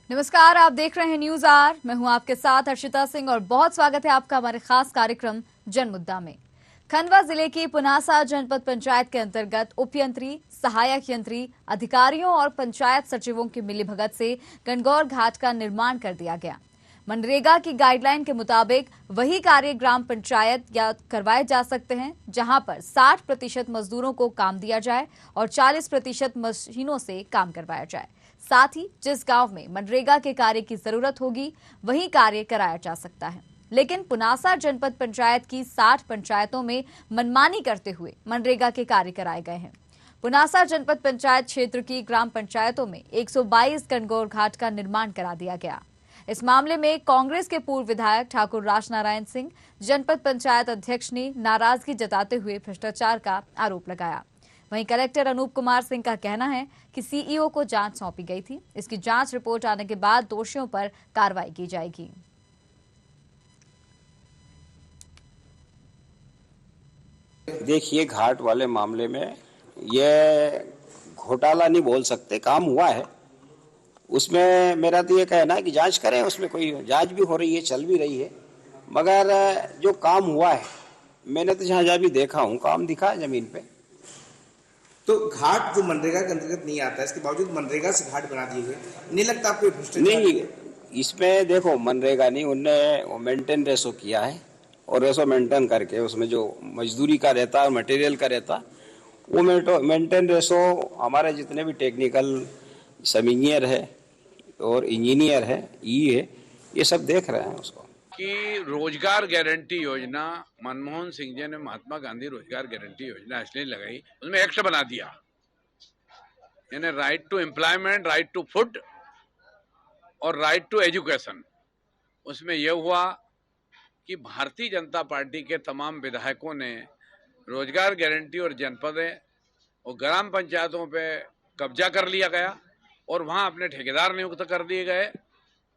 नमस्कार, आप देख रहे हैं न्यूज आर। मैं हूं आपके साथ हर्षिता सिंह और बहुत स्वागत है आपका हमारे खास कार्यक्रम जन मुद्दा में। खंडवा जिले की पुनासा जनपद पंचायत के अंतर्गत उपयंत्री, सहायक यंत्री, अधिकारियों और पंचायत सचिवों की मिलीभगत से गणगौर घाट का निर्माण कर दिया गया। मनरेगा की गाइडलाइन के मुताबिक वही कार्य ग्राम पंचायत या करवाए जा सकते हैं जहां पर 60% मजदूरों को काम दिया जाए और 40% मशीनों से काम करवाया जाए। साथ ही जिस गांव में मनरेगा के कार्य की जरूरत होगी वही कार्य कराया जा सकता है। लेकिन पुनासा जनपद पंचायत की 60 पंचायतों में मनमानी करते हुए मनरेगा के कार्य कराए गए हैं। पुनासा जनपद पंचायत क्षेत्र की ग्राम पंचायतों में 122 गणगौर घाट का निर्माण करा दिया गया। इस मामले में कांग्रेस के पूर्व विधायक ठाकुर राजनारायण सिंह जनपद पंचायत अध्यक्ष ने नाराजगी जताते हुए भ्रष्टाचार का आरोप लगाया। वहीं कलेक्टर अनूप कुमार सिंह का कहना है कि सीईओ को जांच सौंपी गई थी। इसकी जांच रिपोर्ट आने के बाद दोषियों पर कार्रवाई की जाएगी। देखिए, घाट वाले मामले में ये घोटाला नहीं बोल सकते, काम हुआ है। उसमें मेरा तो ये कहना है कि जांच करें, उसमें कोई जांच भी हो रही है, चल भी रही है। मगर जो काम हुआ है, मैंने तो जहाँ भी देखा हूँ, काम दिखा है जमीन पे। तो घाट जो मनरेगा के अंतर्गत नहीं आता है, इसके बावजूद मनरेगा से घाट बना दिए गए, नहीं लगता आपको भ्रष्टाचार? नहीं, इसमें देखो, मनरेगा नहीं, उनने मेंटेन रेशो किया है और रेशो मेंटेन करके उसमें जो मजदूरी का रहता है और मटेरियल का रहता, वो मेंटेन रेशो हमारे जितने भी टेक्निकल समीनियर है और इंजीनियर है, है, ये सब देख रहे हैं उसको। कि रोजगार गारंटी योजना मनमोहन सिंह जी ने महात्मा गांधी रोजगार गारंटी योजना इसलिए लगाई, उसमें एक्ट बना दिया, यानी right to employment, right to food और राइट टू एजुकेशन। उसमें यह हुआ कि भारतीय जनता पार्टी के तमाम विधायकों ने रोजगार गारंटी और जनपदें और ग्राम पंचायतों पे कब्जा कर लिया गया और वहां अपने ठेकेदार नियुक्त कर दिए गए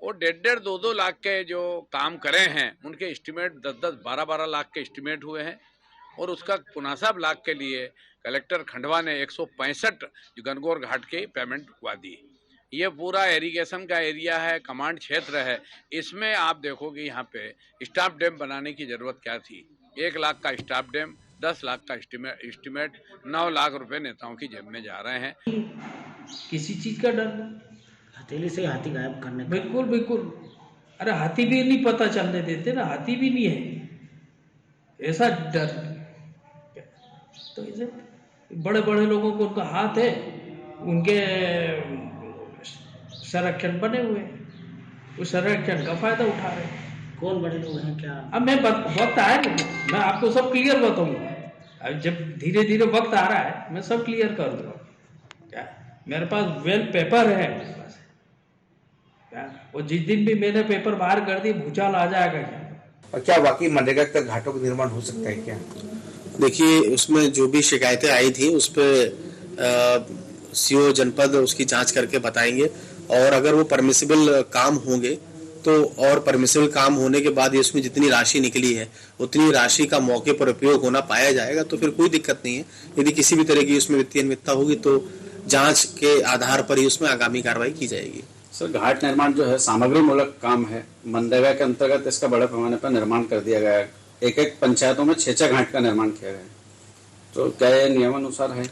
और 1.5 2 लाख के जो काम करे हैं उनके एस्टिमेट 10 12 लाख के एस्टिमेट हुए हैं। और उसका पुनासा ब्लॉक के लिए कलेक्टर खंडवा ने 165 गणगौर घाट की पेमेंट हुआ दी। ये पूरा इरिगेशन का एरिया है, कमांड क्षेत्र है। इसमें आप देखोगे यहाँ पे स्टाफ डैम बनाने की जरूरत क्या थी। 1 लाख का स्टाफ डैम, 10 लाख का एस्टिमेट, 9 लाख रुपए नेताओं की जेब में जा रहे हैं। किसी चीज का डर नहीं, हथेली से हाथी गायब करने का। बिल्कुल बिल्कुल। अरे हाथी भी नहीं पता चलने देते ना, हाथी भी नहीं है, ऐसा डर। तो ऐसे बड़े बड़े लोगों को उनका हाथ है, उनके संरक्षण बने हुए हैं, उस संरक्षण का फायदा उठा रहे हैं। कौन बड़े लोग हैं क्या? अब मैं वक्त आया, मैं आपको सब क्लियर बताऊंगा। अब जब धीरे धीरे वक्त आ रहा है मैं सब क्लियर कर दूंगा। क्या मेरे पास वेल पेपर है, और जिस दिन भी मैंने पेपर बाहर कर दी भूचाल आ जाएगा। और क्या वाकई मनरेगा तक घाटों का निर्माण हो सकता है क्या? देखिए, उसमें जो भी शिकायतें आई थी उस पर सीओ जनपद उसकी जांच करके बताएंगे और अगर वो परमिसिबल काम होंगे तो, और परमिसिबल काम होने के बाद इसमें जितनी राशि निकली है उतनी राशि का मौके पर उपयोग होना पाया जाएगा तो फिर कोई दिक्कत नहीं है। यदि किसी भी तरह की उसमें वित्तीय अनियमितता होगी तो जांच के आधार पर ही उसमें आगामी कार्रवाई की जाएगी। सर, घाट निर्माण जो है सामग्री मूलक काम है। मनरेगा के अंतर्गत इसका बड़े पैमाने पर निर्माण कर दिया गया है। एक पंचायतों में 6 घाट का निर्माण किया गया है। तो क्या ये नियमानुसार है?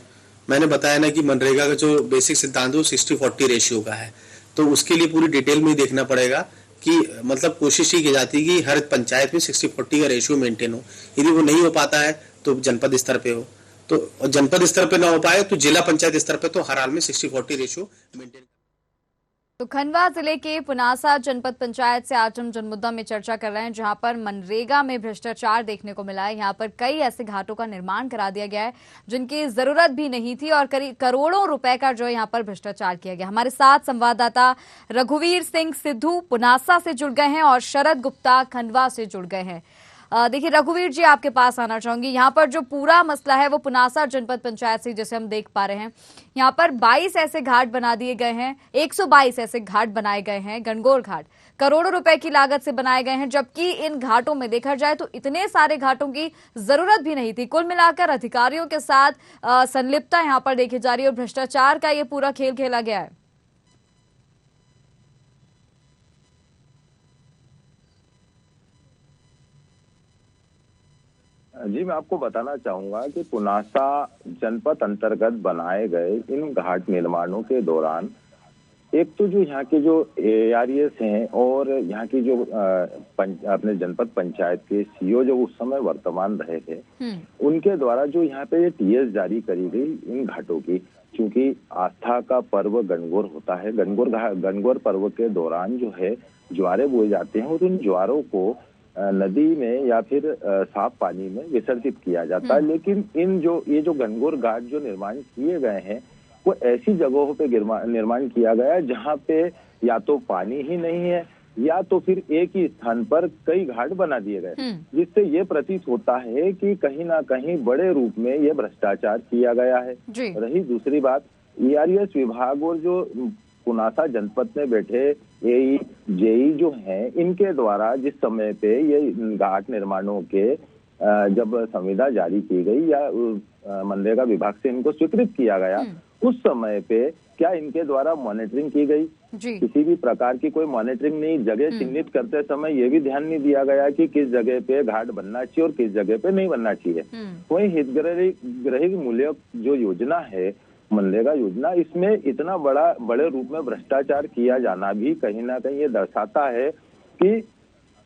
मैंने बताया ना कि मनरेगा का जो बेसिक सिद्धांत है वो 60-40 रेशियो का है, तो उसके लिए पूरी डिटेल में ही देखना पड़ेगा कि मतलब कोशिश ही की जाती है कि हर पंचायत में 60-40 का रेशियो मेंटेन हो। यदि वो नहीं हो पाता है तो जनपद स्तर पे हो, तो जनपद स्तर पे ना हो पाए तो जिला पंचायत स्तर पे तो हर हाल में 60-40 रेशियो मेंटेन। तो खंडवा जिले के पुनासा जनपद पंचायत से आज हम जनमुद्दा में चर्चा कर रहे हैं, जहां पर मनरेगा में भ्रष्टाचार देखने को मिला है। यहां पर कई ऐसे घाटों का निर्माण करा दिया गया है जिनकी जरूरत भी नहीं थी और करीब करोड़ों रुपए का जो यहां पर भ्रष्टाचार किया गया। हमारे साथ संवाददाता रघुवीर सिंह सिद्धू पुनासा से जुड़ गए हैं और शरद गुप्ता खंडवा से जुड़ गए हैं। देखिए रघुवीर जी, आपके पास आना चाहूंगी। यहाँ पर जो पूरा मसला है वो पुनासा जनपद पंचायत से जैसे हम देख पा रहे हैं, यहाँ पर 22 ऐसे घाट बना दिए गए हैं, 122 ऐसे घाट बनाए गए हैं, गणगौर घाट करोड़ों रुपए की लागत से बनाए गए हैं, जबकि इन घाटों में देखा जाए तो इतने सारे घाटों की जरूरत भी नहीं थी। कुल मिलाकर अधिकारियों के साथ संलिप्तता यहाँ पर देखी जा रही है और भ्रष्टाचार का ये पूरा खेल खेला गया है। जी, मैं आपको बताना चाहूंगा कि पुनासा जनपद अंतर्गत बनाए गए इन घाट निर्माणों के दौरान एक तो जो यहाँ के जो एआरएस हैं और यहाँ की जो अपने जनपद पंचायत के सीईओ जो उस समय वर्तमान रहे थे, उनके द्वारा जो यहाँ पे ये टीएस जारी करी गई इन घाटों की, क्योंकि आस्था का पर्व गणगौर होता है। गणगौर पर्व के दौरान जो है ज्वारे बोए जाते हैं और उन ज्वारों को नदी में या फिर साफ पानी में विसर्जित किया जाता है। लेकिन ये जो गणगौर घाट जो निर्माण किए गए हैं वो ऐसी जगहों पे निर्माण किया गया है जहाँ पे या तो पानी ही नहीं है या तो फिर एक ही स्थान पर कई घाट बना दिए गए, जिससे ये प्रतीत होता है कि कहीं ना कहीं बड़े रूप में ये भ्रष्टाचार किया गया है। रही दूसरी बात, ईआरएस विभाग और जो पुनासा जनपद में बैठे एई जेई जो हैं, इनके द्वारा जिस समय पे ये घाट निर्माणों के जब संविदा जारी की गई या मनरेगा विभाग से इनको स्वीकृत किया गया, उस समय पे क्या इनके द्वारा मॉनिटरिंग की गई? किसी भी प्रकार की कोई मॉनिटरिंग नहीं। जगह चिन्हित करते समय ये भी ध्यान नहीं दिया गया कि किस जगह पे घाट बनना चाहिए और किस जगह पे नहीं बनना चाहिए। वही हितग्राही मूल्य जो योजना है मनरेगा योजना, इसमें इतना बड़े रूप में भ्रष्टाचार किया जाना भी कहीं ना कहीं ये दर्शाता है कि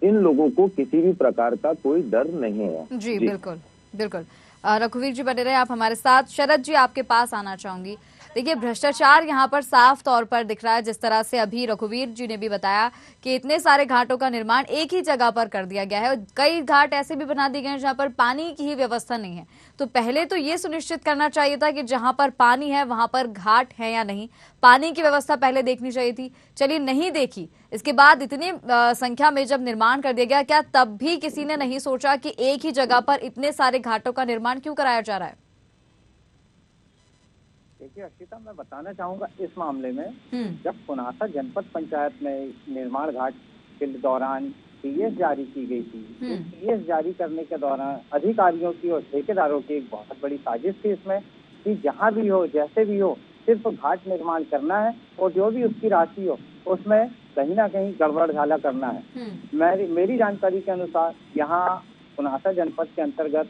इन लोगों को किसी भी प्रकार का कोई डर नहीं है। जी बिल्कुल बिल्कुल। रघुवीर जी बने रहे आप हमारे साथ। शरद जी आपके पास आना चाहूंगी। देखिए भ्रष्टाचार यहाँ पर साफ तौर पर दिख रहा है, जिस तरह से अभी रघुवीर जी ने भी बताया कि इतने सारे घाटों का निर्माण एक ही जगह पर कर दिया गया है और कई घाट ऐसे भी बना दिए गए हैं जहाँ पर पानी की ही व्यवस्था नहीं है। तो पहले तो ये सुनिश्चित करना चाहिए था कि जहां पर पानी है वहां पर घाट है या नहीं, पानी की व्यवस्था पहले देखनी चाहिए थी। चलिए नहीं देखी, इसके बाद इतनी संख्या में जब निर्माण कर दिया गया, क्या तब भी किसी ने नहीं सोचा कि एक ही जगह पर इतने सारे घाटों का निर्माण क्यों कराया जा रहा है? देखिए अर्शिता, मैं बताना चाहूंगा इस मामले में, जब पुनासा जनपद पंचायत में निर्माण घाट के दौरान टीएस जारी की गई थी, टीएस जारी करने के दौरान अधिकारियों की और ठेकेदारों की एक बहुत बड़ी साजिश थी इसमें कि जहां भी हो जैसे भी हो सिर्फ घाट निर्माण करना है और जो भी उसकी राशि हो उसमें कहीं ना कहीं गड़बड़ घाला करना है। मेरी जानकारी के अनुसार यहाँ पुनासा जनपद के अंतर्गत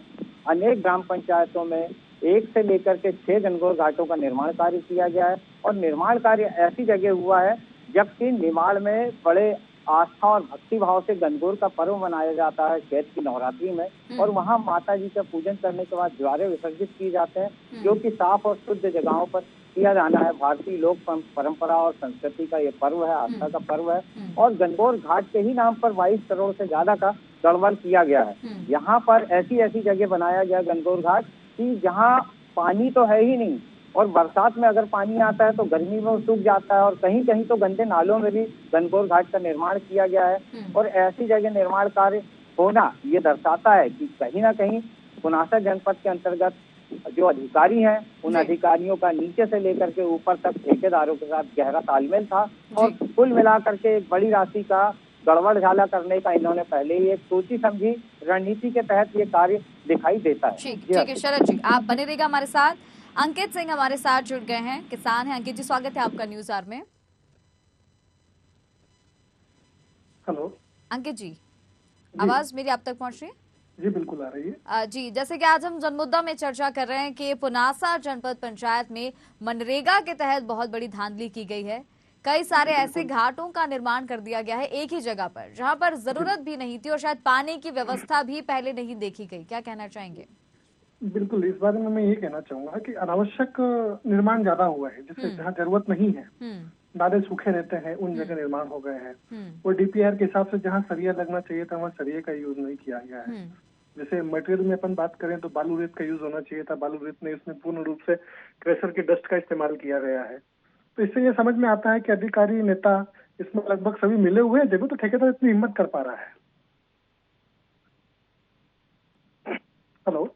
अनेक ग्राम पंचायतों में 1 से लेकर के 6 गणगौर घाटों का निर्माण कार्य किया गया है और निर्माण कार्य ऐसी जगह हुआ है जबकि निमाड़ में बड़े आस्था और भक्ति भाव से गणगौर का पर्व मनाया जाता है चैत की नवरात्रि में, और वहाँ माता जी का पूजन करने के बाद ज्वारे विसर्जित किए जाते हैं, जो कि साफ और शुद्ध जगहों पर किया जाना है। भारतीय लोक परंपरा और संस्कृति का ये पर्व है, आस्था का पर्व है, और गणगौर घाट के ही नाम पर 22 करोड़ से ज्यादा का गड़बड़ किया गया है। यहाँ पर ऐसी जगह बनाया गया गणगौर घाट कि जहाँ पानी तो है ही नहीं, और बरसात में अगर पानी आता है तो गर्मी में वो सूख जाता है, और कहीं कहीं तो गंदे नालों में भी गणगौर घाट का निर्माण किया गया है। और ऐसी जगह निर्माण कार्य होना ये दर्शाता है कि कहीं ना कहीं पुनासा जनपद के अंतर्गत जो अधिकारी हैं उन अधिकारियों का नीचे से लेकर के ऊपर तक ठेकेदारों के साथ गहरा तालमेल था, और कुल मिलाकर के एक बड़ी राशि का गड़बड़ झाला करने का इन्होंने पहले ही एक सोची समझी रणनीति के तहत ये कार्य दिखाई देता है। ठीक है शरद जी, आप बने रहिएगा हमारे साथ। अंकित सिंह हमारे साथ जुड़ गए हैं, किसान हैं। अंकित जी स्वागत है आपका न्यूज आवर में। हेलो अंकित जी, आवाज मेरी आप तक पहुंच रही है? जी बिल्कुल आ रही है। जी, जैसे कि आज हम जनमुद्दा में चर्चा कर रहे हैं कि पुनासा जनपद पंचायत में मनरेगा के तहत बहुत बड़ी धांधली की गई है। कई सारे ऐसे घाटों का निर्माण कर दिया गया है एक ही जगह पर जहां पर जरूरत भी नहीं थी, और शायद पानी की व्यवस्था भी पहले नहीं देखी गई। क्या कहना चाहेंगे? बिल्कुल, इस बारे में मैं ये कहना चाहूंगा कि अनावश्यक निर्माण ज्यादा हुआ है, जिससे जहाँ जरूरत नहीं है, नाले सूखे रहते हैं, उन जगह निर्माण हो गए हैं। और डीपीआर के हिसाब से जहाँ सरिया लगना चाहिए था वहाँ सरिये का यूज नहीं किया गया है। जैसे मटेरियल में अपन बात करें तो बालू रेत का यूज होना चाहिए था, बालू रेत में इसमें पूर्ण रूप से क्रेशर की डस्ट का इस्तेमाल किया गया है। तो इससे ये समझ में आता है कि अधिकारी नेता इसमें लगभग सभी मिले हुए हैं, जब तो ठेकेदार इतनी हिम्मत कर पा रहा है। हेलो,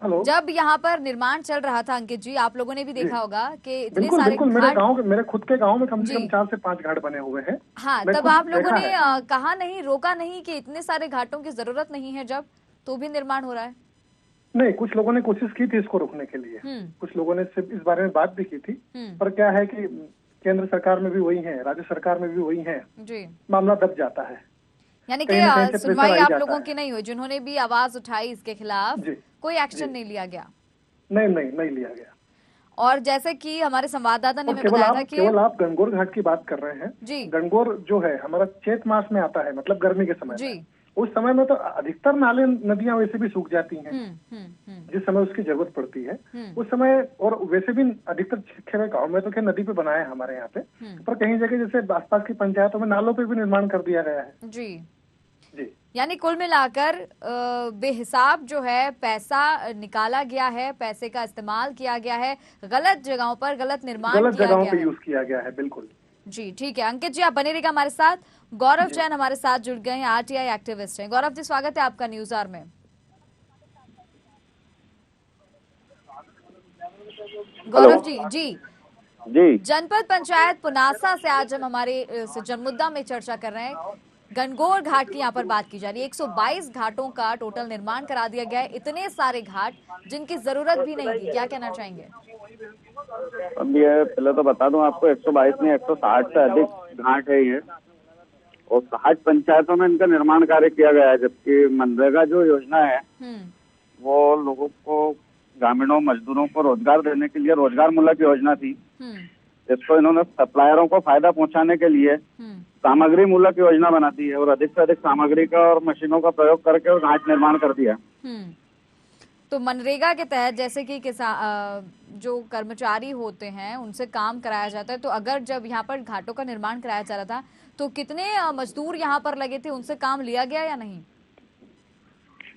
जब यहाँ पर निर्माण चल रहा था अंकित जी, आप लोगों ने भी देखा होगा कि इतने सारे बिल्कुल मेरे खुद के गांव में कम से कम 4 से 5 घाट बने हुए हैं। हाँ, तब आप लोगों ने कहा नहीं, रोका नहीं कि इतने सारे घाटों की जरूरत नहीं है, जब तो भी निर्माण हो रहा है? नहीं, कुछ लोगों ने कोशिश की थी इसको रोकने के लिए, कुछ लोगों ने इस बारे में बात भी की थी, पर क्या है कि केंद्र सरकार में भी वही है, राज्य सरकार में भी वही है, मामला दब जाता है। यानी कहीं ना कहीं कि से सुनवाई प्रेशर आप आ लोगों जाता की नहीं हुई, जिन्होंने भी आवाज उठाई इसके खिलाफ जी, कोई एक्शन जी। नहीं लिया गया। नहीं लिया गया। और जैसे कि हमारे संवाददाता ने और हमें बताया था कि केवल आप गणगौर घाट की बात कर रहे हैं। जी गणगौर जो है हमारा चैत मास में आता है, मतलब गर्मी के समय जी में। उस समय में तो अधिकतर नाले नदियां वैसे भी सूख जाती हैं जिस समय उसकी जरूरत पड़ती है उस समय। और वैसे भी अधिकतर खैर गाँव में तो खैर नदी पे बनाया है हमारे यहाँ पे, पर कहीं जगह जैसे आसपास की पंचायतों में नालों पे भी निर्माण कर दिया गया है। जी जी, यानी कुल मिलाकर बेहिसाब जो है पैसा निकाला गया है, पैसे का इस्तेमाल किया गया है, गलत जगहों पर गलत निर्माण गलत किया जगहों गया पे है। यूज किया गया है, बिल्कुल। जी ठीक है अंकित जी, आप बने रहिएगा हमारे साथ। गौरव जैन हमारे साथ जुड़ गए हैं, आरटीआई एक्टिविस्ट हैं। गौरव जी स्वागत है आपका न्यूज आवर में। गौरव जी जी जनपद पंचायत पुनासा से आज हम हमारे इस जनमुद्दा में चर्चा कर रहे हैं। गणगौर घाट की यहाँ पर बात की जा रही है। 122 घाटों का टोटल निर्माण करा दिया गया है। इतने सारे घाट जिनकी जरूरत भी नहीं थी, क्या कहना चाहेंगे? अब ये पहले तो बता दूं आपको, 122 नहीं 160 से अधिक घाट है ये, और 60 पंचायतों में इनका निर्माण कार्य किया गया है। जबकि मनरेगा जो योजना है वो लोगों को, ग्रामीणों मजदूरों को रोजगार देने के लिए रोजगार मूलक योजना थी। इसको इन्होंने सप्लायरों को फायदा पहुंचाने के लिए सामग्री मूलक योजना बना दी है और अधिक से अधिक सामग्री का और मशीनों का प्रयोग करके और घाट निर्माण कर दिया। तो मनरेगा के तहत जैसे कि जो कर्मचारी होते हैं उनसे काम कराया जाता है, तो अगर जब यहाँ पर घाटों का निर्माण कराया जा रहा था तो कितने मजदूर यहाँ पर लगे थे, उनसे काम लिया गया या नहीं?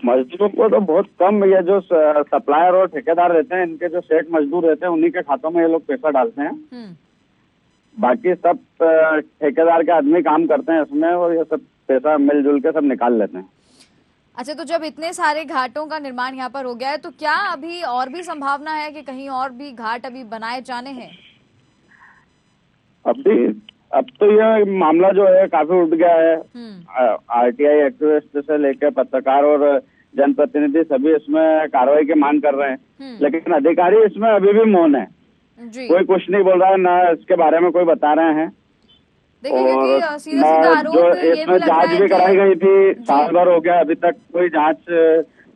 मजदूरों को तो बहुत कम, ये जो सप्लायर और ठेकेदार रहते हैं इनके जो सेठ मजदूर रहते हैं उन्हीं के खातों में ये लोग पैसा डालते हैं। बाकी सब ठेकेदार के आदमी काम करते हैं इसमें और ये सब पैसा मिलजुल के सब निकाल लेते हैं। अच्छा, तो जब इतने सारे घाटों का निर्माण यहाँ पर हो गया है तो क्या अभी और भी संभावना है कि कहीं और भी घाट अभी बनाए जाने हैं? अब तो यह मामला जो है काफी उठ गया है। आरटीआई एक्टिविस्ट से लेकर पत्रकार और जनप्रतिनिधि सभी इसमें कार्रवाई की मांग कर रहे हैं, लेकिन अधिकारी इसमें अभी भी मौन है। कोई कुछ नहीं बोल रहा है, ना इसके बारे में कोई बता रहे हैं। और जो इसमें जांच भी कराई गई थी, साल भर हो गया, अभी तक कोई जांच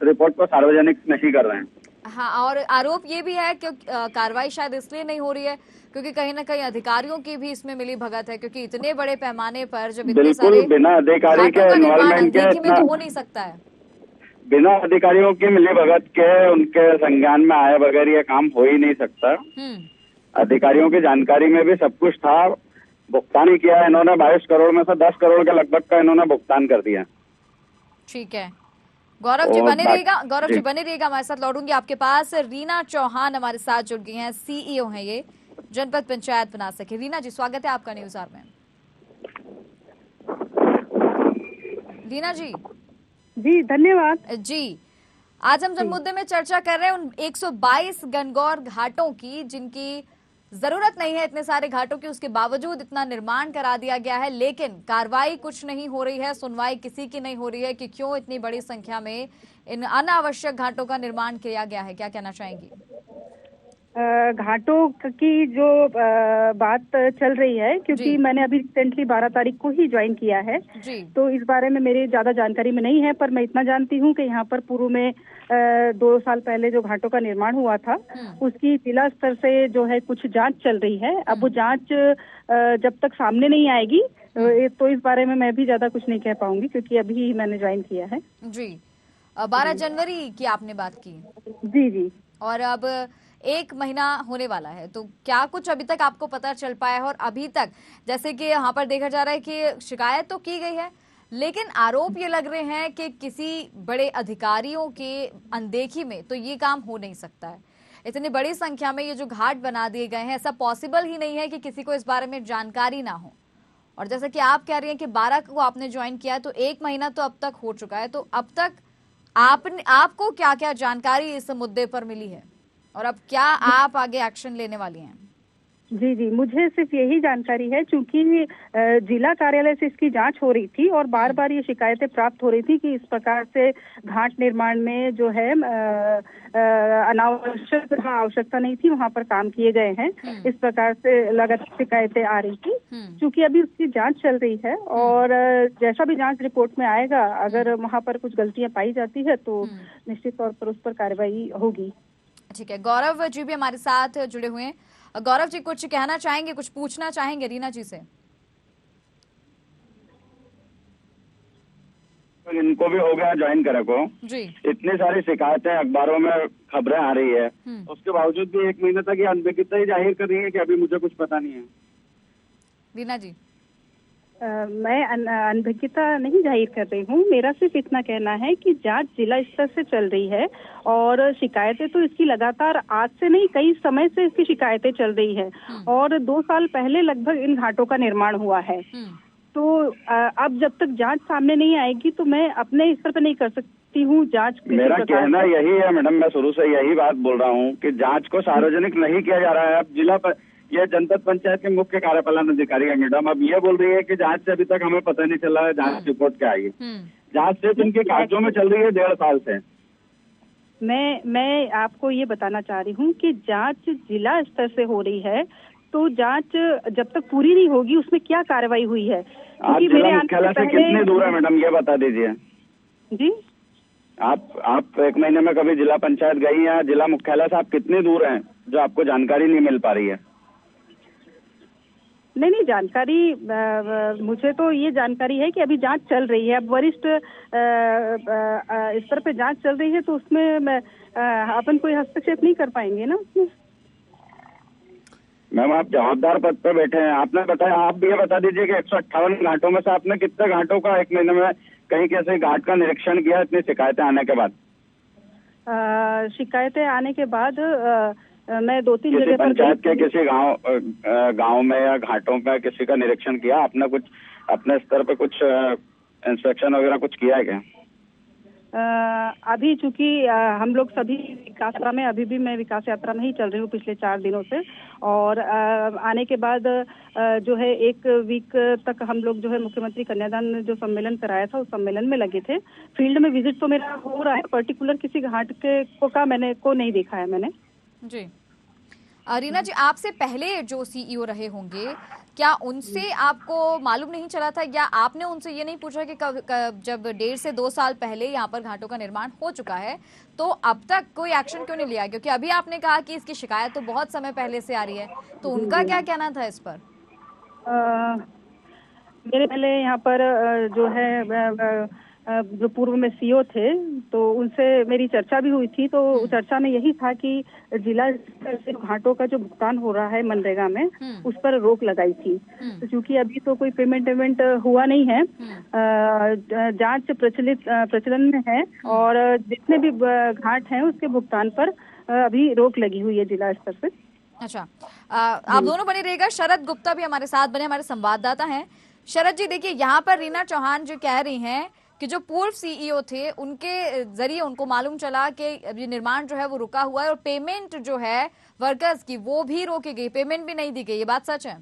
रिपोर्ट को सार्वजनिक नहीं कर रहे हैं। हाँ, और आरोप ये भी है कि कार्रवाई शायद इसलिए नहीं हो रही है क्योंकि कहीं ना कहीं अधिकारियों की भी इसमें मिली भगत है, क्योंकि इतने बड़े पैमाने पर जब इतने सारे बिना अधिकारी के इन्वॉल्वमेंट के तो हो नहीं सकता है। बिना अधिकारियों की मिली भगत के उनके संज्ञान में आए बगैर ये काम हो ही नहीं सकता। अधिकारियों की जानकारी में भी सब कुछ था, भुगतान ही किया इन्होंने। 22 करोड़ में से 10 करोड़ के लगभग का इन्होंने भुगतान कर दिया। ठीक है, गौरव जी बने रहिएगा हमारे साथ। लौटूंगी आपके पास। रीना चौहान हमारे साथ जुड़ गई हैं, सीईओ हैं ये जनपद पंचायत पुनासा की। रीना जी स्वागत है आपका न्यूज आवर में। रीना जी धन्यवाद जी। आज हम जनमुद्दे में चर्चा कर रहे हैं उन 122 गणगौर घाटों की जिनकी जरूरत नहीं है, इतने सारे घाटों की, उसके बावजूद इतना निर्माण करा दिया गया है, लेकिन कार्रवाई कुछ नहीं हो रही है, सुनवाई किसी की नहीं हो रही है कि क्यों इतनी बड़ी संख्या में इन अनावश्यक घाटों का निर्माण किया गया है। क्या कहना चाहेंगी? घाटों की जो बात चल रही है, क्योंकि मैंने अभी रिसेंटली 12 तारीख को ही ज्वाइन किया है, तो इस बारे में मेरी ज्यादा जानकारी में नहीं है, पर मैं इतना जानती हूँ कि यहाँ पर पूर्व में 2 साल पहले जो घाटों का निर्माण हुआ था उसकी जिला स्तर से जो है कुछ जांच चल रही है। अब वो जांच जब तक सामने नहीं आएगी तो इस बारे में मैं भी ज्यादा कुछ नहीं कह पाऊंगी, क्योंकि अभी मैंने ज्वाइन किया है। जी, 12 जनवरी की आपने बात की? जी। और अब 1 महीना होने वाला है, तो क्या कुछ अभी तक आपको पता चल पाया है? और अभी तक जैसे कि यहाँ पर देखा जा रहा है कि शिकायत तो की गई है, लेकिन आरोप ये लग रहे हैं कि किसी बड़े अधिकारियों के अनदेखी में तो ये काम हो नहीं सकता है। इतनी बड़ी संख्या में ये जो घाट बना दिए गए हैं, ऐसा पॉसिबल ही नहीं है कि किसी को इस बारे में जानकारी ना हो। और जैसा कि आप कह रही हैं कि 12 को आपने ज्वाइन किया है, तो 1 महीना तो अब तक हो चुका है, तो अब तक आपको क्या क्या जानकारी इस मुद्दे पर मिली है और अब क्या आप आगे एक्शन लेने वाली हैं? जी जी, मुझे सिर्फ यही जानकारी है, चूंकि जिला कार्यालय से इसकी जांच हो रही थी और बार बार ये शिकायतें प्राप्त हो रही थी कि इस प्रकार से घाट निर्माण में जो है अनावश्यक जहाँ आवश्यकता नहीं थी वहां पर काम किए गए हैं। इस प्रकार से लगातार शिकायतें आ रही थी। चूंकि अभी उसकी जांच चल रही है और जैसा भी जांच रिपोर्ट में आएगा, अगर वहां पर कुछ गलतियां पाई जाती है तो निश्चित तौर पर उस पर कार्रवाई होगी। ठीक है, गौरव जी भी हमारे साथ जुड़े हुए हैं। गौरव जी, कुछ कहना चाहेंगे, कुछ पूछना चाहेंगे रीना जी से? इनको भी हो गया ज्वाइन करे को जी, इतनी सारी शिकायतें अखबारों में खबरें आ रही है, उसके बावजूद भी 1 महीने तक ये अनभिज्ञता ही जाहिर कर रही है कि अभी मुझे कुछ पता नहीं है। रीना जी, मैं अनभिज्ञता नहीं जाहिर कर रही हूँ। मेरा सिर्फ इतना कहना है कि जांच जिला स्तर से चल रही है और शिकायतें तो इसकी लगातार आज से नहीं, कई समय से इसकी शिकायतें चल रही है और 2 साल पहले लगभग इन घाटों का निर्माण हुआ है। तो अब जब तक जांच सामने नहीं आएगी तो मैं अपने स्तर पर नहीं कर सकती हूँ जांच। मेरा कहना यही है मैडम, मैं शुरू से यही बात बोल रहा हूँ कि जांच को सार्वजनिक नहीं किया जा रहा है। अब जिला पर ये जनपद पंचायत के मुख्य कार्यपालन अधिकारी है मैडम, अब ये बोल रही है कि जांच से अभी तक हमें पता नहीं चला है जांच रिपोर्ट क्या आई है। जांच सिर्फ इनके कागजों में चल रही है 1.5 साल से। मैं आपको ये बताना चाह रही हूँ कि जांच जिला स्तर से हो रही है, तो जांच जब तक पूरी नहीं होगी उसमें क्या कार्रवाई हुई है? आप जिला मुख्यालय से कितनी दूर है मैडम, ये बता दीजिए। जी, आप 1 महीने में कभी जिला पंचायत गई या जिला मुख्यालय से आप कितनी दूर हैं जो आपको जानकारी नहीं मिल पा रही है? नहीं, जानकारी मुझे तो ये जानकारी है कि अभी जांच चल रही है। अब वरिष्ठ स्तर पे जांच चल रही है तो उसमें अपन कोई हस्तक्षेप नहीं कर पाएंगे ना उसमें। मैम, आप जवाबदार पद पे बैठे हैं, आपने बताया, आप भी ये बता दीजिए कि 158 घाटों में से आपने कितने घाटों का 1 महीने में कहीं कैसे घाट का निरीक्षण किया इतनी शिकायतें आने के बाद? शिकायतें आने के बाद मैं 2-3 जगह पर पंचायत के किसी गांव में या घाटों पे किसी का निरीक्षण किया आपने? कुछ अपने स्तर पे कुछ इंस्पेक्शन वगैरह कुछ किया है क्या? अभी चूंकि हम लोग सभी विकास यात्रा में, अभी भी मैं विकास यात्रा में ही चल रही हूँ पिछले 4 दिनों से, और आने के बाद जो है 1 वीक तक हम लोग जो है मुख्यमंत्री कन्यादान जो सम्मेलन कराया था उस सम्मेलन में लगे थे। फील्ड में विजिट तो मेरा हो रहा है, पर्टिकुलर किसी घाट के को नहीं देखा है मैंने। जी, रीना जी, आपसे पहले जो सीईओ रहे होंगे, क्या उनसे आपको मालूम नहीं चला था या आपने उनसे ये नहीं पूछा कि जब 1.5 से 2 साल पहले यहाँ पर घाटों का निर्माण हो चुका है तो अब तक कोई एक्शन क्यों नहीं लिया? क्योंकि अभी आपने कहा कि इसकी शिकायत तो बहुत समय पहले से आ रही है, तो उनका क्या कहना था इस पर? मेरे पहले यहाँ पर जो है जो पूर्व में सीईओ थे तो उनसे मेरी चर्चा भी हुई थी। तो चर्चा में यही था कि जिला स्तर से घाटों का जो भुगतान हो रहा है मनरेगा में उस पर रोक लगाई थी। तो चूंकि अभी तो कोई पेमेंट हुआ नहीं है, जांच प्रचलन में है और जितने भी घाट हैं उसके भुगतान पर अभी रोक लगी हुई है जिला स्तर से। अच्छा, आप दोनों बने रहेगा। शरद गुप्ता भी हमारे साथ बने, हमारे संवाददाता हैं। शरद जी, देखिए यहाँ पर रीना चौहान जो कह रही हैं कि जो पूर्व सीईओ थे उनके जरिए उनको मालूम चला कि ये निर्माण जो है वो रुका हुआ है और पेमेंट जो है वर्कर्स की वो भी रोकी गई, पेमेंट भी नहीं दी गई। ये बात सच है?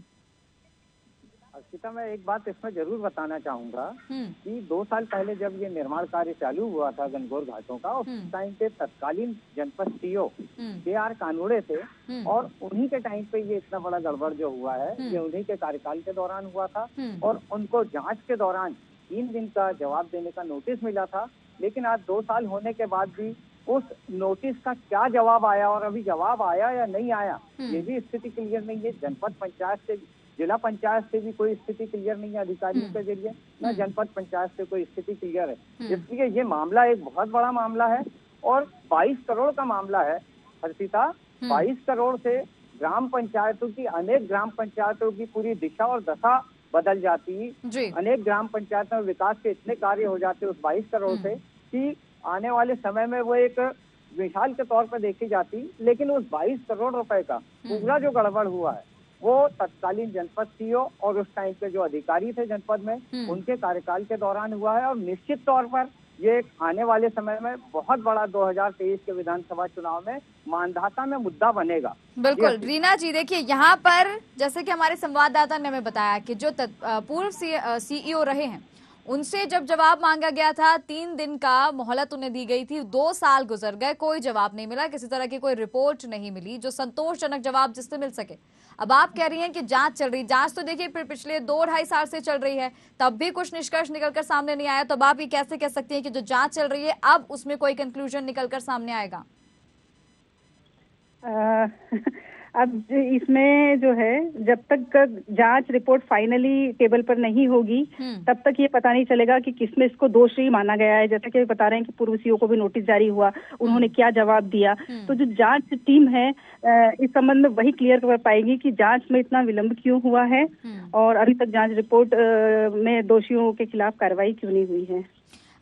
अर्चिता, मैं एक बात इसमें जरूर बताना चाहूंगा कि 2 साल पहले जब ये निर्माण कार्य चालू हुआ था गणगौर घाटों का, उस टाइम पे तत्कालीन जनपद सीईओ KR कानूड़े थे और उन्हीं के टाइम पे ये इतना बड़ा गड़बड़ जो हुआ है ये उन्हीं के कार्यकाल के दौरान हुआ था और उनको जांच के दौरान 3 दिन का जवाब देने का नोटिस मिला था। लेकिन आज 2 साल होने के बाद भी उस नोटिस का क्या जवाब आया और अभी जवाब आया या नहीं आया ये भी स्थिति क्लियर नहीं है। जनपद पंचायत से, जिला पंचायत से भी कोई स्थिति क्लियर नहीं है अधिकारियों के जरिए, न जनपद पंचायत से कोई स्थिति क्लियर है। इसलिए ये मामला एक बहुत बड़ा मामला है और 22 करोड़ का मामला है हर्षिता। 22 करोड़ से ग्राम पंचायतों की, अनेक ग्राम पंचायतों की पूरी दिशा और दशा बदल जाती। अनेक ग्राम पंचायतों में विकास के इतने कार्य हो जाते उस 22 करोड़ से कि आने वाले समय में वो एक मिसाल के तौर पर देखी जाती। लेकिन उस 22 करोड़ रुपए का पूरा जो गड़बड़ हुआ है वो तत्कालीन जनपद सीईओ और उस टाइम के जो अधिकारी थे जनपद में उनके कार्यकाल के दौरान हुआ है और निश्चित तौर पर ये आने वाले समय में बहुत बड़ा 2023 के विधानसभा चुनाव में मानधाता में मुद्दा बनेगा। बिल्कुल रीना जी, देखिए यहाँ पर जैसे कि हमारे संवाददाता ने हमें बताया कि जो पूर्व सीईओ रहे हैं उनसे जब जवाब मांगा गया था 3 दिन का मोहलत उन्हें दी गई थी, 2 साल गुजर गए, कोई जवाब नहीं मिला, किसी तरह की कोई रिपोर्ट नहीं मिली जो संतोषजनक जवाब जिससे मिल सके। अब आप कह रही हैं कि जांच चल रही, जांच तो देखिए पिछले 2-2.5 साल से चल रही है, तब भी कुछ निष्कर्ष निकलकर सामने नहीं आया, तो अब आप ये कैसे कह सकती हैं कि जो जांच चल रही है अब उसमें कोई कंक्लूजन निकलकर सामने आएगा? अब इसमें जो है जब तक जांच रिपोर्ट फाइनली टेबल पर नहीं होगी तब तक ये पता नहीं चलेगा कि किसमें इसको दोषी माना गया है। जैसा कि बता रहे हैं कि पूर्व सीईओ को भी नोटिस जारी हुआ, उन्होंने क्या जवाब दिया, तो जो जांच टीम है इस संबंध में वही क्लियर कर पाएगी कि जांच में इतना विलंब क्यों हुआ है और अभी तक जांच रिपोर्ट में दोषियों के खिलाफ कार्रवाई क्यों नहीं हुई है।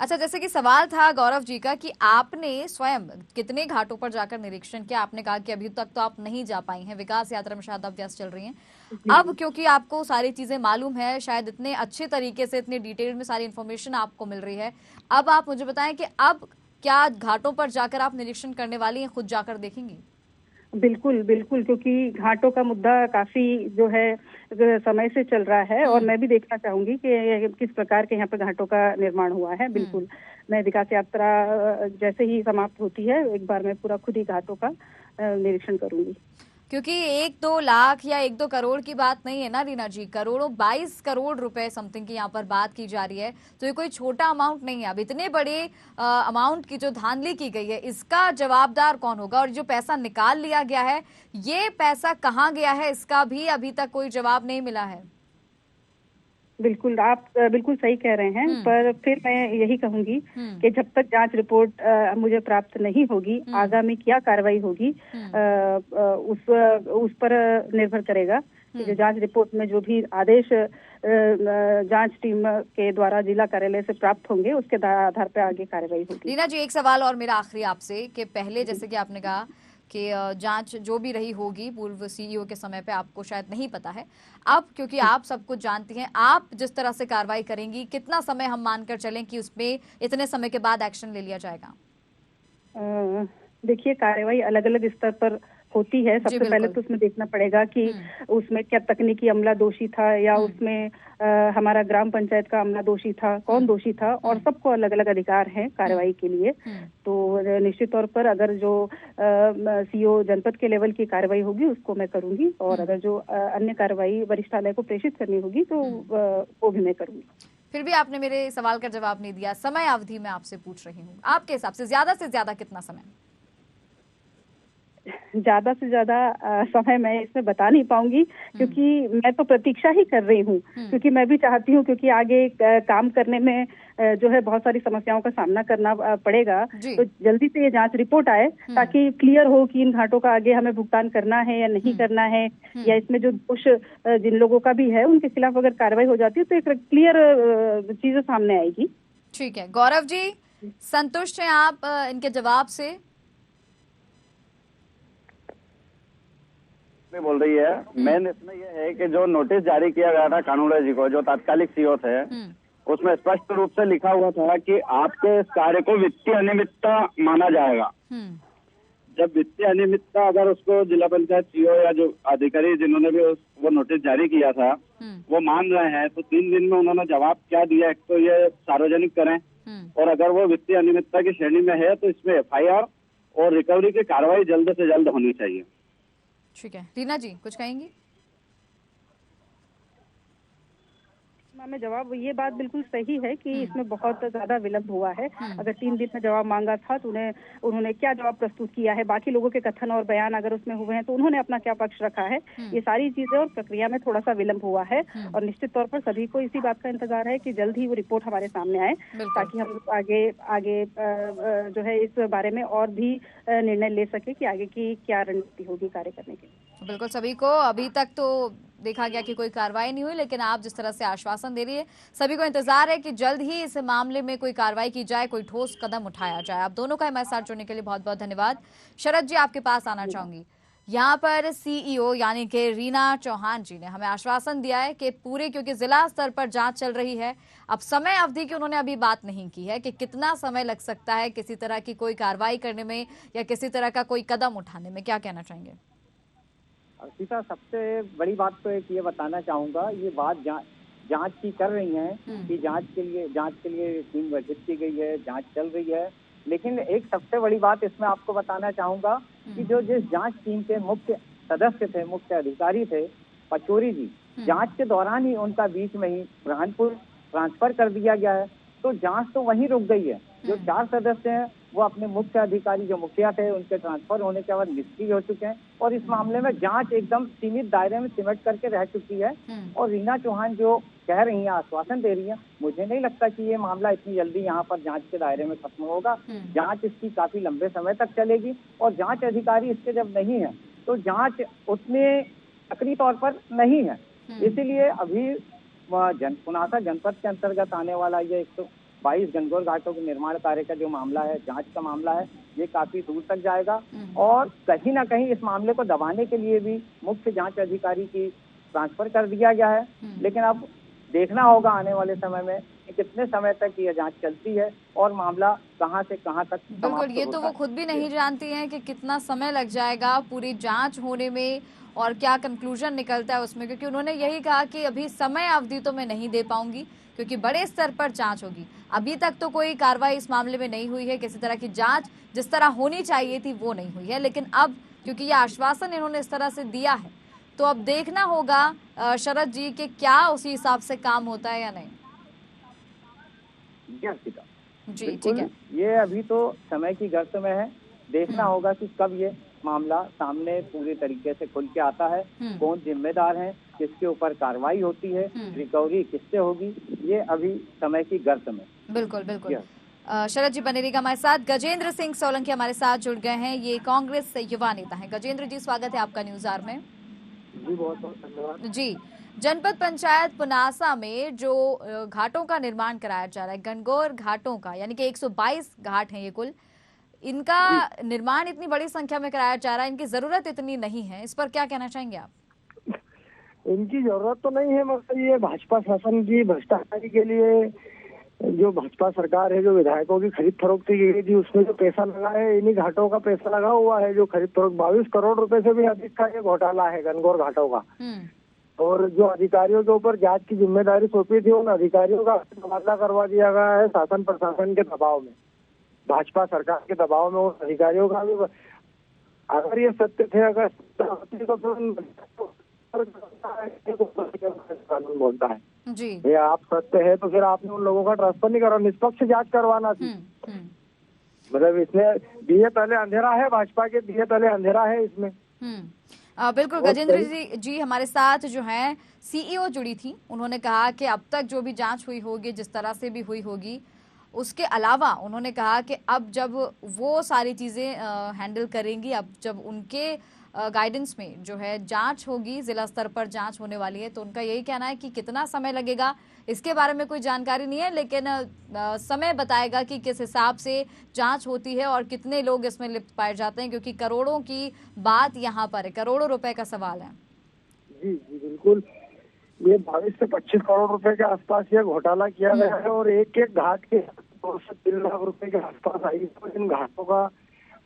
अच्छा, जैसे कि सवाल था गौरव जी का कि आपने स्वयं कितने घाटों पर जाकर निरीक्षण किया, आपने कहा कि अभी तक तो आप नहीं जा पाई हैं, विकास यात्रा में शायद अब व्यस्त चल रही हैं। अब क्योंकि आपको सारी चीजें मालूम है, शायद इतने अच्छे तरीके से इतने डिटेल में सारी इन्फॉर्मेशन आपको मिल रही है, अब आप मुझे बताएं कि अब क्या घाटों पर जाकर आप निरीक्षण करने वाली हैं, खुद जाकर देखेंगी? बिल्कुल बिल्कुल, क्योंकि घाटों का मुद्दा काफी जो है समय से चल रहा है और मैं भी देखना चाहूंगी कि किस प्रकार के यहाँ पे घाटों का निर्माण हुआ है। बिल्कुल, मैं विकास यात्रा जैसे ही समाप्त होती है एक बार मैं पूरा खुद ही घाटों का निरीक्षण करूंगी। क्योंकि 1-2 लाख या 1-2 करोड़ की बात नहीं है ना रीना जी, करोड़ों 22 करोड़ रुपए समथिंग की यहाँ पर बात की जा रही है, तो ये कोई छोटा अमाउंट नहीं है। अब इतने बड़े अमाउंट की जो धांधली की गई है इसका जवाबदार कौन होगा, और जो पैसा निकाल लिया गया है ये पैसा कहाँ गया है इसका भी अभी तक कोई जवाब नहीं मिला है। बिल्कुल, आप बिल्कुल सही कह रहे हैं, पर फिर मैं यही कहूंगी कि जब तक जांच रिपोर्ट मुझे प्राप्त नहीं होगी, आगामी क्या कार्रवाई होगी उस पर निर्भर करेगा कि जो जांच रिपोर्ट में जो भी आदेश जांच टीम के द्वारा जिला कार्यालय से प्राप्त होंगे उसके आधार पर आगे कार्रवाई होगी। रीना जी, एक सवाल और मेरा आखिरी आपसे कि पहले जैसे कि आपने कहा कि जांच जो भी रही होगी पूर्व सीईओ के समय पे आपको शायद नहीं पता है, अब क्योंकि आप सब कुछ जानती हैं, आप जिस तरह से कार्रवाई करेंगी कितना समय हम मानकर चलें कि उसमें इतने समय के बाद एक्शन ले लिया जाएगा? देखिए, कार्रवाई अलग अलग स्तर पर होती है। सबसे पहले तो उसमें देखना पड़ेगा कि उसमें क्या तकनीकी अमला दोषी था या उसमें हमारा ग्राम पंचायत का अमला दोषी था, कौन दोषी था, और सबको अलग अलग अधिकार है कार्रवाई के लिए। तो निश्चित तौर पर अगर जो सीईओ जनपद के लेवल की कार्रवाई होगी उसको मैं करूंगी, और अगर जो अन्य कार्रवाई वरिष्ठालय को प्रेषित करनी होगी तो वो भी मैं करूंगी। फिर भी आपने मेरे सवाल का जवाब नहीं दिया। समय अवधि में आपसे पूछ रही हूँ, आपके हिसाब से ज्यादा कितना समय? ज्यादा से ज्यादा समय मैं इसमें बता नहीं पाऊंगी, क्योंकि मैं तो प्रतीक्षा ही कर रही हूँ, क्योंकि मैं भी चाहती हूँ, क्योंकि आगे काम करने में जो है बहुत सारी समस्याओं का सामना करना पड़ेगा, तो जल्दी से ये जांच रिपोर्ट आए ताकि क्लियर हो कि इन घाटों का आगे हमें भुगतान करना है या नहीं करना है, या इसमें जो दोष जिन लोगों का भी है उनके खिलाफ अगर कार्रवाई हो जाती है तो एक क्लियर चीजें सामने आएगी। ठीक है, गौरव जी संतुष्ट हैं आप इनके जवाब से? बोल रही है, मेन इसमें यह है कि जो नोटिस जारी किया गया था कानूड़ा जी को, जो तात्कालिक सीईओ थे, उसमें स्पष्ट रूप से लिखा हुआ था कि आपके इस कार्य को वित्तीय अनियमितता माना जाएगा। जब वित्तीय अनियमितता अगर उसको जिला पंचायत सीईओ या जो अधिकारी जिन्होंने भी वो नोटिस जारी किया था वो मान रहे हैं, तो 3 दिन में उन्होंने जवाब क्या दिया, एक तो ये सार्वजनिक करें, और अगर वो वित्तीय अनियमितता की श्रेणी में है तो इसमें FIR और रिकवरी की कार्रवाई जल्द से जल्द होनी चाहिए। ठीक है, रीना जी कुछ कहेंगी? में जवाब, ये बात बिल्कुल सही है कि इसमें बहुत ज्यादा विलंब हुआ है। अगर 3 दिन में जवाब मांगा था तो उन्होंने क्या जवाब प्रस्तुत किया है, बाकी लोगों के कथन और बयान अगर उसमें हुए हैं तो उन्होंने अपना क्या पक्ष रखा है, ये सारी चीजें और प्रक्रिया में थोड़ा सा विलंब हुआ है। और निश्चित तौर पर सभी को इसी बात का इंतजार है कि जल्द ही वो रिपोर्ट हमारे सामने आए, ताकि हम आगे जो है इस बारे में और भी निर्णय ले सके कि आगे की क्या रणनीति होगी कार्य करने के लिए। बिल्कुल, सभी को अभी तक तो देखा गया कि कोई कार्रवाई नहीं हुई, लेकिन आप जिस तरह से आश्वासन दे रही है, सभी को इंतजार है कि जल्द ही इस मामले में कोई कार्रवाई की जाए, कोई ठोस कदम उठाया जाए। आप दोनों का हमारे साथ जुड़ने के लिए बहुत बहुत धन्यवाद। शरद जी, आपके पास आना चाहूंगी, यहाँ पर सीईओ यानी कि रीना चौहान जी ने हमें आश्वासन दिया है कि पूरे, क्योंकि जिला स्तर पर जांच चल रही है, अब समय अवधि की उन्होंने अभी बात नहीं की है कि कितना समय लग सकता है किसी तरह की कोई कार्रवाई करने में या किसी तरह का कोई कदम उठाने में। क्या कहना चाहेंगे? अर्पिता, सबसे बड़ी बात तो एक ये बताना चाहूंगा, ये बात जांच की कर रही हैं कि जांच के लिए टीम गठित की गई है, जांच चल रही है। लेकिन एक सबसे बड़ी बात इसमें आपको बताना चाहूंगा कि जिस जांच टीम के मुख्य सदस्य थे, मुख्य अधिकारी थे पचौरी जी, जांच के दौरान ही उनका बीच में ही बुरहानपुर ट्रांसफर कर दिया गया है। तो जांच तो वहीं रुक गई है। जो 4 सदस्य हैं वो अपने मुख्य अधिकारी जो मुखिया थे उनके ट्रांसफर होने के बाद निष्क्रिय हो चुके हैं और इस मामले में जांच एकदम सीमित दायरे में सिमट करके रह चुकी है। और रीना चौहान जो कह रही हैं, आश्वासन दे रही हैं, मुझे नहीं लगता कि ये मामला इतनी जल्दी यहाँ पर जांच के दायरे में खत्म होगा। जांच इसकी काफी लंबे समय तक चलेगी और जांच अधिकारी इसके जब नहीं है तो जांच उतने सक्रिय तौर पर नहीं है। इसीलिए अभी पुनासा जनपद के अंतर्गत आने वाला ये 122 गणगौर घाटों के निर्माण कार्य का जो मामला है, जांच का मामला है, ये काफी दूर तक जाएगा और कहीं ना कहीं इस मामले को दबाने के लिए भी मुख्य जांच अधिकारी की ट्रांसफर कर दिया गया है। लेकिन अब देखना होगा आने वाले समय में कि कितने समय तक ये जांच चलती है और मामला कहां से कहां तक बिल्कुल, ये तो वो खुद भी नहीं जानती हैं कि कितना समय लग जाएगा पूरी जांच होने में और क्या कंक्लूजन निकलता है उसमें, क्योंकि उन्होंने यही कहा कि अभी समय अवधि तो मैं नहीं दे पाऊंगी क्योंकि बड़े स्तर पर जांच होगी। अभी तक तो कोई कार्रवाई इस मामले में नहीं हुई है, किसी तरह की जांच जिस तरह होनी चाहिए थी वो नहीं हुई है। लेकिन अब क्योंकि ये आश्वासन इन्होंने इस तरह से दिया है तो अब देखना होगा शरद जी कि क्या उसी हिसाब से काम होता है या नहीं। जी ठीक है, ये अभी तो समय की गर्त में है। देखना होगा कि कब ये मामला सामने पूरे तरीके से खुल के आता है, कौन जिम्मेदार है, किसके ऊपर कार्रवाई होती है, रिकवरी किससे होगी, ये अभी समय की गर्त में। बिल्कुल बिल्कुल। शरद जी बने रहिएगा हमारे साथ। गजेंद्र सिंह सोलंकी हमारे साथ जुड़ गए हैं, ये कांग्रेस से युवा नेता हैं। गजेंद्र जी, स्वागत है आपका न्यूज आवर में। जी बहुत बहुत धन्यवाद। जी, जनपद पंचायत पुनासा में जो घाटों का निर्माण कराया जा रहा है, गणगौर घाटों का, यानी कि 122 घाट हैं ये कुल, इनका निर्माण इतनी बड़ी संख्या में कराया जा रहा है, इनकी जरूरत इतनी नहीं है, इस पर क्या कहना चाहेंगे आप? इनकी जरूरत तो नहीं है, मगर ये भाजपा शासन की भ्रष्टाचारी के लिए जो भाजपा सरकार है, जो विधायकों की खरीद फरोख्ती की गई थी, उसमें जो पैसा लगा है, इन्हीं घाटों का पैसा लगा हुआ है। जो खरीद फरोख्त 22 करोड़ रुपए से भी अधिक का ये घोटाला है गणगौर घाटों का। और जो अधिकारियों के ऊपर जांच की जिम्मेदारी सौंपी थी, उन अधिकारियों का तबादला करवा दिया गया है शासन प्रशासन के दबाव में, भाजपा सरकार के दबाव में। उन अधिकारियों का भी, अगर ये सत्य थे, अगर कानून बोलता है जी, ये आप सत्य है तो फिर आपने उन लोगों का ट्रांसफर नहीं करा, निष्पक्ष जांच करवाना थी। मतलब इसमें दिए तले अंधेरा है, भाजपा के दिए तले अंधेरा है इसमें। बिल्कुल। गजेंद्र जी हमारे साथ जो है सीईओ जुड़ी थी, उन्होंने कहा कि अब तक जो भी जांच हुई होगी, जिस तरह से भी हुई होगी, उसके अलावा उन्होंने कहा कि अब जब वो सारी चीजें हैंडल करेंगी, अब जब उनके गाइडेंस में जो है जांच होगी, जिला स्तर पर जांच होने वाली है, तो उनका यही कहना है कि कितना समय लगेगा इसके बारे में कोई जानकारी नहीं है, लेकिन समय बताएगा कि किस हिसाब से जांच होती है और कितने लोग इसमें लिप्त पाए जाते हैं, क्योंकि करोड़ों की बात यहाँ पर है, करोड़ों रुपए का सवाल है। जी जी बिल्कुल, ये 22 से 25 करोड़ रुपए के आसपास ये घोटाला किया गया है और एक एक घाट के 2 से 3 लाख रुपए के आसपास आई। तो इन घाटों का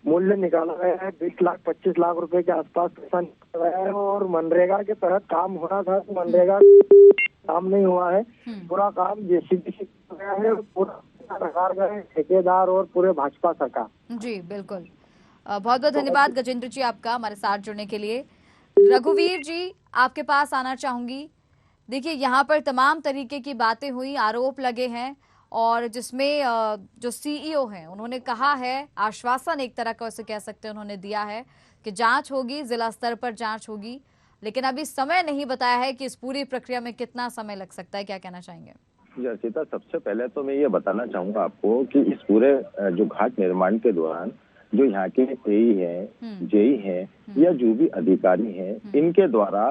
मूल्य निकाला गया है 20 लाख 25 लाख रुपए के आसपास पैसा निकाला गया है। और मनरेगा के तहत काम होना था, तो मनरेगा काम नहीं हुआ है, पूरा काम जेसीबी से किया गया है, पूरा सरकार गए ठेकेदार और पूरे भाजपा सरकार। जी बिल्कुल, बहुत बहुत धन्यवाद गजेंद्र जी आपका हमारे साथ जुड़ने के लिए। रघुवीर जी, आपके पास आना चाहूंगी। देखिए, यहाँ पर तमाम तरीके की बातें हुई, आरोप लगे हैं और जिसमें जो सीईओ हैं उन्होंने कहा है, आश्वासन एक तरह का उसे कह सकते हैं उन्होंने दिया है कि जांच होगी, जिला स्तर पर जांच होगी, लेकिन अभी समय नहीं बताया है कि इस पूरी प्रक्रिया में कितना समय लग सकता है। क्या कहना चाहेंगे? जी अर्चिता, सबसे पहले तो मैं ये बताना चाहूंगा आपको कि इस पूरे जो घाट निर्माण के दौरान जो यहाँ के एई है, जेई है या जो भी अधिकारी हैं, इनके द्वारा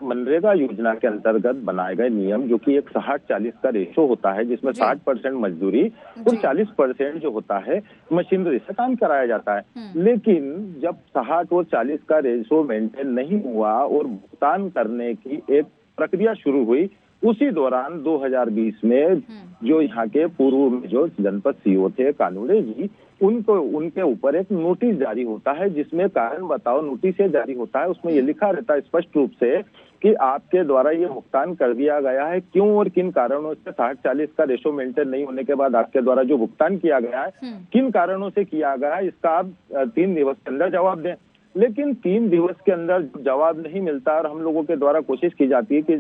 मनरेगा योजना के अंतर्गत बनाए गए नियम, जो कि एक 60-40 का रेशो होता है, जिसमें 60% मजदूरी और 40% जो होता है मशीनरी से काम कराया जाता है। लेकिन जब 60 और 40 का रेशो मेंटेन नहीं हुआ और भुगतान करने की एक प्रक्रिया शुरू हुई, उसी दौरान 2020 में जो यहाँ के पूर्व में जो जनपद सीओ थे कानूड़े जी, उनके ऊपर एक नोटिस जारी होता है, जिसमें कारण बताओ नोटिस जारी होता है। उसमें ये लिखा रहता है स्पष्ट रूप से कि आपके द्वारा ये भुगतान कर दिया गया है, क्यों और किन कारणों से 60-40 का रेशो मेंटेन नहीं होने के बाद आपके द्वारा जो भुगतान किया गया है, किन कारणों से किया गया है, इसका आप 3 दिवस के अंदर जवाब दें। लेकिन 3 दिवस के अंदर जवाब नहीं मिलता और हम लोगों के द्वारा कोशिश की जाती है कि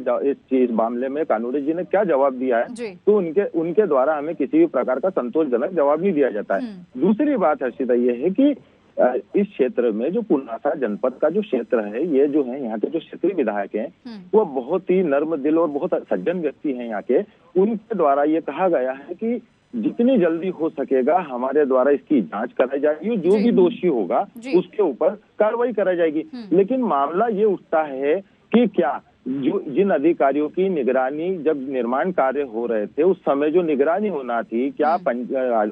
इस मामले में कानूनी जी ने क्या जवाब दिया है, तो उनके द्वारा हमें किसी भी प्रकार का संतोषजनक जवाब नहीं दिया जाता है। दूसरी बात हर्षिता ये है कि इस क्षेत्र में जो पुनासा जनपद का जो क्षेत्र है, ये जो है यहाँ के जो क्षेत्रीय विधायक हैं, वो बहुत ही नर्म दिल और बहुत सज्जन व्यक्ति हैं यहाँ के। उनके द्वारा ये कहा गया है कि जितनी जल्दी हो सकेगा हमारे द्वारा इसकी जांच कराई जाएगी, जो भी दोषी होगा उसके ऊपर कार्रवाई कराई जाएगी। लेकिन मामला ये उठता है कि क्या जो जिन अधिकारियों की निगरानी जब निर्माण कार्य हो रहे थे उस समय जो निगरानी होना थी, क्या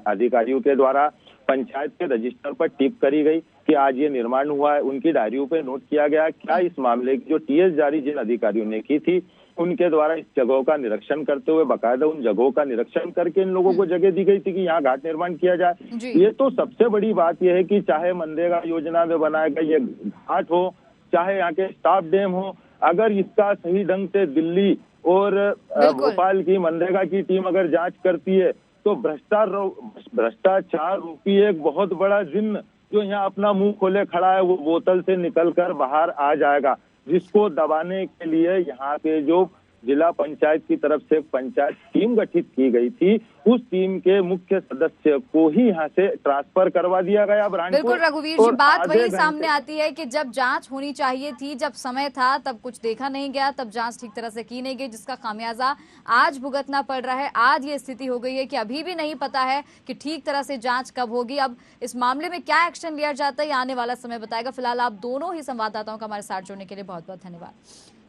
अधिकारियों के द्वारा पंचायत के रजिस्टर पर टिप करी गई कि आज ये निर्माण हुआ है, उनकी डायरियों पे नोट किया गया? क्या इस मामले की जो टीएस जारी जिन अधिकारियों ने की थी उनके द्वारा इस जगहों का निरीक्षण करते हुए बाकायदा उन जगहों का निरीक्षण करके इन लोगों को जगह दी गई थी कि यहाँ घाट निर्माण किया जाए? ये तो सबसे बड़ी बात यह है कि चाहे मनरेगा योजना में बनाए गए ये घाट हो, चाहे यहाँ के स्टाफ डैम हो, अगर इसका सही ढंग से दिल्ली और भोपाल की मनरेगा की टीम अगर जांच करती है तो भ्रष्टाचार रूपी एक बहुत बड़ा जिन्न जो यहाँ अपना मुंह खोले खड़ा है वो बोतल से निकलकर बाहर आ जाएगा, जिसको दबाने के लिए यहाँ पे जो जिला पंचायत की तरफ से पंचायत टीम गठित की गई थी, उस टीम के मुख्य सदस्य को ही यहाँ से ट्रांसफर करवा दिया गया बुरहानपुर। बिल्कुल रघुवीर जी, बात वही सामने आती है कि जब जांच होनी चाहिए थी, जब समय था तब कुछ देखा नहीं गया, तब जांच ठीक तरह से की नहीं गई, जिसका खामियाजा आज भुगतना पड़ रहा है। आज ये स्थिति हो गई है कि अभी भी नहीं पता है कि ठीक तरह से जांच कब होगी। अब इस मामले में क्या एक्शन लिया जाता है, आने वाला समय बताएगा। फिलहाल आप दोनों ही संवाददाताओं का हमारे साथ जुड़ने के लिए बहुत बहुत धन्यवाद।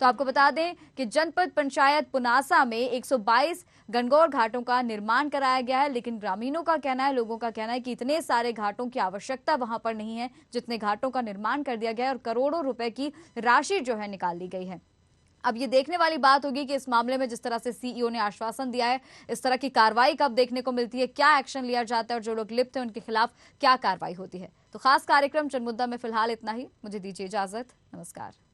तो आपको बता दें कि जनपद पंचायत पुनासा में 122 गणगौर घाटों का निर्माण कराया गया है, लेकिन ग्रामीणों का कहना है, लोगों का कहना है कि इतने सारे घाटों की आवश्यकता वहां पर नहीं है जितने घाटों का निर्माण कर दिया गया है और करोड़ों रुपए की राशि जो है निकाल ली गई है। अब ये देखने वाली बात होगी कि इस मामले में जिस तरह से सीईओ ने आश्वासन दिया है, इस तरह की कार्रवाई कब देखने को मिलती है, क्या एक्शन लिया जाता है और जो लोग लिप्त हैं उनके खिलाफ क्या कार्रवाई होती है। तो खास कार्यक्रम जनमुद्दा में फिलहाल इतना ही। मुझे दीजिए इजाजत। नमस्कार।